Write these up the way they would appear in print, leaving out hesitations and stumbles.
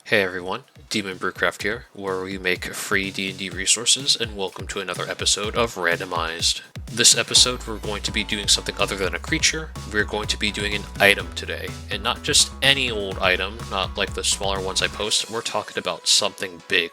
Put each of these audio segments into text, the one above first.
Hey everyone, Demon BrewCraft here, where we make free D&D resources, and welcome to another episode of Randomized. This episode we're going to be doing something other than a creature. We're going to be doing an item today, and not just any old item, not like the smaller ones I post. We're talking about something big.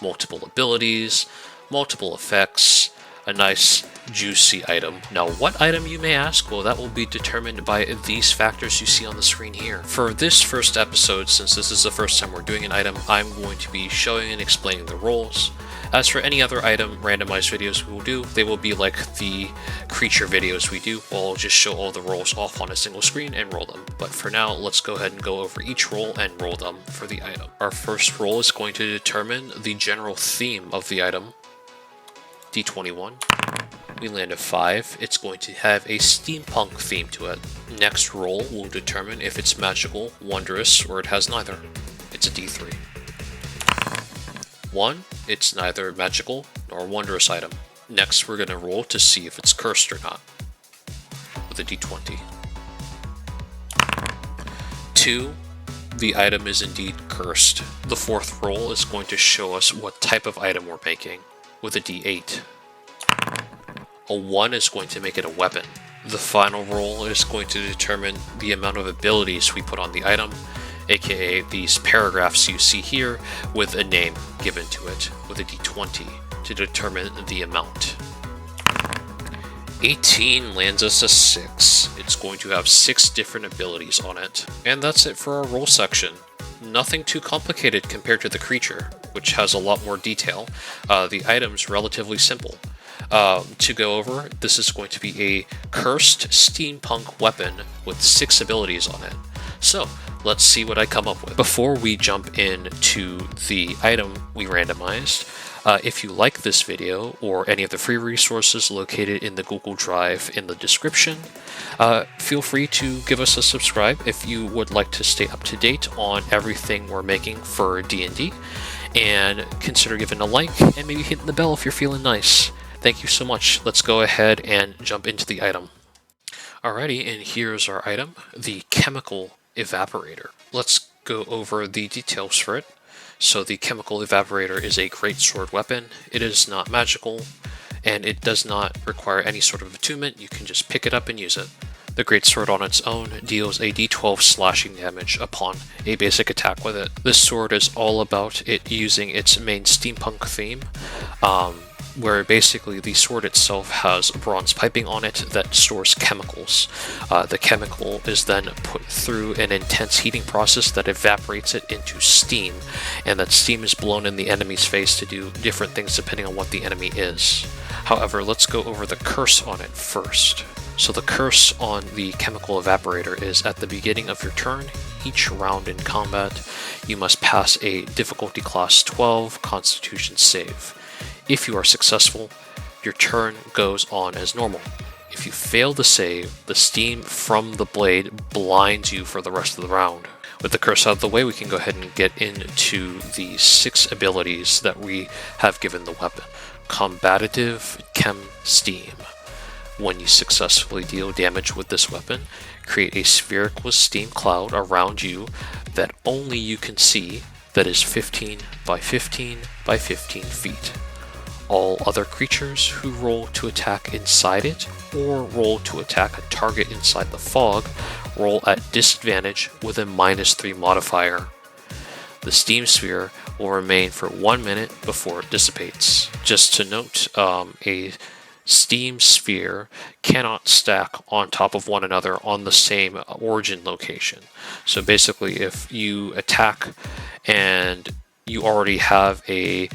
Multiple abilities, multiple effects, a nice juicy item. Now what item, you may ask? Well, that will be determined by these factors you see on the screen here. For this first episode, since this is the first time we're doing an item, I'm going to be showing and explaining the roles. As for any other item randomized videos we will do, they will be like the creature videos we do. We'll just show all the roles off on a single screen and roll them. But for now, let's go ahead and go over each role and roll them for the item. Our first role is going to determine the general theme of the item. D21. We land a 5. It's going to have a steampunk theme to it. Next roll will determine if it's magical, wondrous, or it has neither. It's a D3. 1. It's neither magical nor wondrous item. Next we're going to roll to see if it's cursed or not, with a D20. 2. The item is indeed cursed. The fourth roll is going to show us what type of item we're making, with a D8. A 1 is going to make it a weapon. The final roll is going to determine the amount of abilities we put on the item, aka these paragraphs you see here with a name given to it, with a D20 to determine the amount. 18 lands us a 6. It's going to have 6 different abilities on it. And that's it for our roll section. Nothing too complicated compared to the creature, which has a lot more detail. The item's relatively simple. To go over, this is going to be a cursed steampunk weapon with 6 abilities on it. So, let's see what I come up with. Before we jump into the item we randomized, if you like this video or any of the free resources located in the Google Drive in the description, feel free to give us a subscribe if you would like to stay up to date on everything we're making for D&D, and consider giving a like and maybe hitting the bell if you're feeling nice. Thank you so much. Let's go ahead and jump into the item. Alrighty, and here's our item, the Chemical Evaporator. Let's go over the details for it. So the Chemical Evaporator is a Greatsword weapon. It is not magical, and it does not require any sort of attunement. You can just pick it up and use it. The Greatsword on its own deals a d12 slashing damage upon a basic attack with it. This sword is all about it using its main steampunk theme, where basically the sword itself has bronze piping on it that stores chemicals. The chemical is then put through an intense heating process that evaporates it into steam, and that steam is blown in the enemy's face to do different things depending on what the enemy is. However, let's go over the curse on it first. So the curse on the Chemical Evaporator is at the beginning of your turn, each round in combat, you must pass a difficulty class 12 Constitution save. If you are successful, your turn goes on as normal. If you fail the save, the steam from the blade blinds you for the rest of the round. With the curse out of the way, we can go ahead and get into the 6 abilities that we have given the weapon. Combative Chem Steam. When you successfully deal damage with this weapon, create a spherical steam cloud around you that only you can see, that is 15 by 15 by 15 feet. All other creatures who roll to attack inside it, or roll to attack a target inside the fog, roll at disadvantage with a -3 modifier. The steam sphere will remain for 1 minute before it dissipates. Just to note, a steam sphere cannot stack on top of one another on the same origin location. So basically, if you attack and you already have a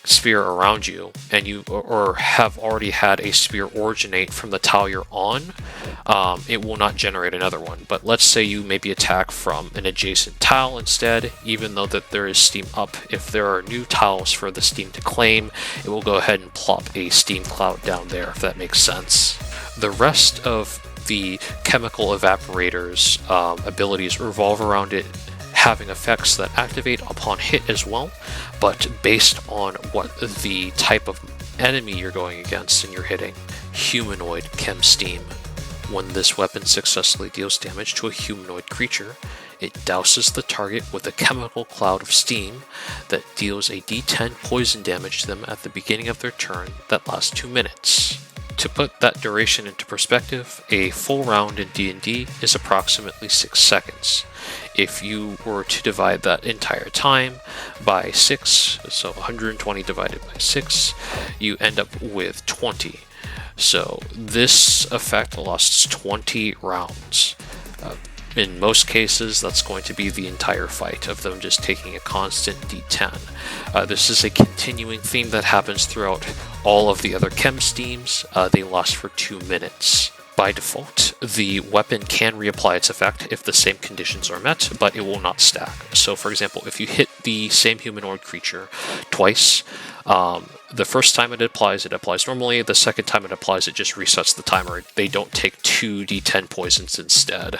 sphere around you, and you or have already had a sphere originate from the tile you're on, it will not generate another one. But let's say you maybe attack from an adjacent tile instead, even though that there is steam up. If there are new tiles for the steam to claim, it will go ahead and plop a steam cloud down there, if that makes sense. The rest of the Chemical Evaporator's abilities revolve around it having effects that activate upon hit as well, but based on what the type of enemy you're going against and you're hitting. Humanoid Chem Steam. When this weapon successfully deals damage to a humanoid creature, it douses the target with a chemical cloud of steam that deals a d10 poison damage to them at the beginning of their turn that lasts 2 minutes. To put that duration into perspective, a full round in D&D is approximately 6 seconds. If you were to divide that entire time by 6, so 120 divided by 6, you end up with 20. So this effect lasts 20 rounds. In most cases, that's going to be the entire fight of them just taking a constant d10. This is a continuing theme that happens throughout all of the other chem steams. They last for 2 minutes. By default, the weapon can reapply its effect if the same conditions are met, but it will not stack. So for example, if you hit the same humanoid creature twice, the first time it applies normally. The second time it applies, it just resets the timer. They don't take 2 d10 poisons instead.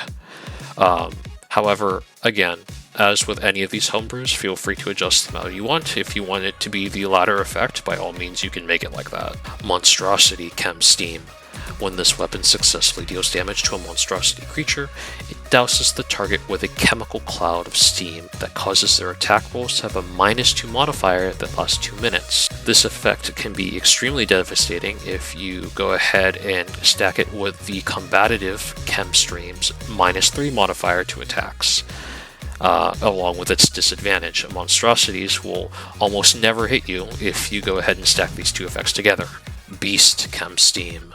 However, again, as with any of these homebrews, feel free to adjust them how you want. If you want it to be the latter effect, by all means you can make it like that. Monstrosity Chem Steam. When this weapon successfully deals damage to a monstrosity creature, it douses the target with a chemical cloud of steam that causes their attack rolls to have a -2 modifier that lasts 2 minutes. This effect can be extremely devastating if you go ahead and stack it with the combative Chem Stream's -3 modifier to attacks. Along with its disadvantage. Monstrosities will almost never hit you if you go ahead and stack these two effects together. Beast Chem Steam.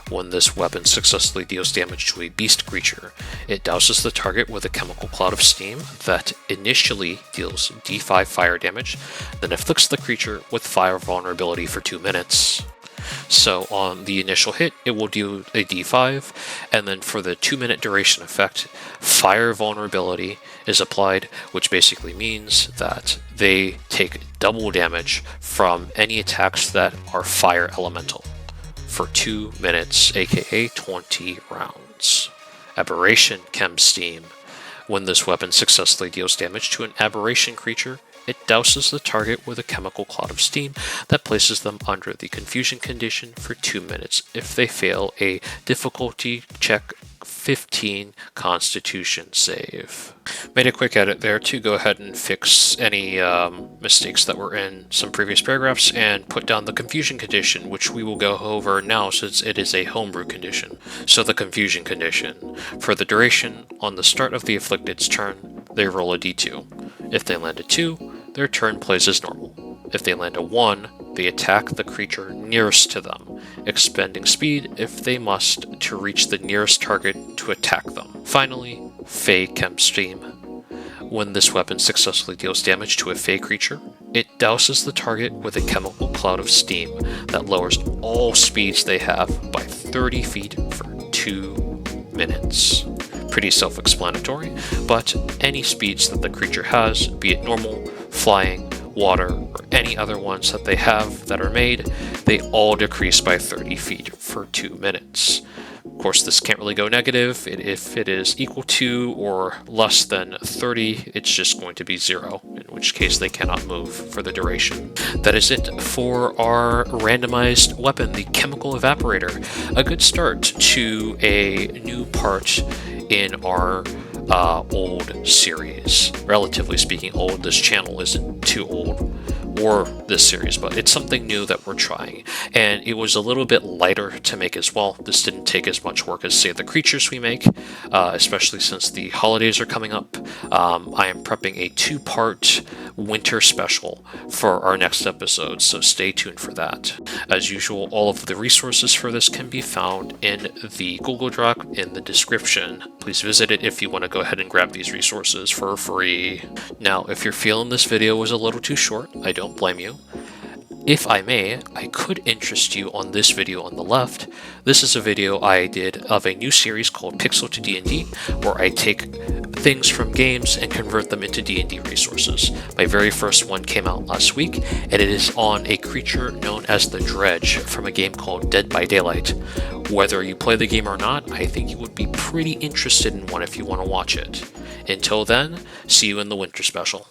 When this weapon successfully deals damage to a beast creature, it douses the target with a chemical cloud of steam that initially deals d5 fire damage, then afflicts the creature with fire vulnerability for 2 minutes. So on the initial hit, it will deal a d5, and then for the 2-minute duration effect, fire vulnerability is applied, which basically means that they take double damage from any attacks that are fire elemental for 2 minutes, aka 20 rounds. Aberration Chem Steam. When this weapon successfully deals damage to an aberration creature, it douses the target with a chemical cloud of steam that places them under the confusion condition for 2 minutes if they fail a difficulty check 15 Constitution save. Made a quick edit there to go ahead and fix any mistakes that were in some previous paragraphs and put down the confusion condition, which we will go over now since it is a homebrew condition. So the confusion condition. For the duration, on the start of the afflicted's turn, they roll a d2. If they land a 2, their turn plays as normal. If they land a 1, they attack the creature nearest to them, expending speed if they must to reach the nearest target to attack them. Finally, Fey Chem Steam. When this weapon successfully deals damage to a Fey creature, it douses the target with a chemical cloud of steam that lowers all speeds they have by 30 feet for 2 minutes. Pretty self-explanatory, but any speeds that the creature has, be it normal, flying, water, or any other ones that they have that are made, they all decrease by 30 feet for 2 minutes. Of course, this can't really go negative. If it is equal to or less than 30, it's just going to be 0, in which case they cannot move for the duration. That is it for our randomized weapon, the Chemical Evaporator. A good start to a new part in our old series. Relatively speaking old, this channel isn't too old, or this series, but it's something new that we're trying. And it was a little bit lighter to make as well. This didn't take as much work as, say, the creatures we make, especially since the holidays are coming up. I am prepping a 2-part winter special for our next episode, so stay tuned for that. As usual, all of the resources for this can be found in the Google Doc in the description. Please visit it if you want to go ahead and grab these resources for free. Now, if you're feeling this video was a little too short, I don't blame you. If I may, I could interest you on this video on the left. This is a video I did of a new series called Pixel to D&D, where I take things from games and convert them into D&D resources. My very first one came out last week, and it is on a creature known as the Dredge from a game called Dead by Daylight. Whether you play the game or not, I think you would be pretty interested in one if you want to watch it. Until then, see you in the winter special.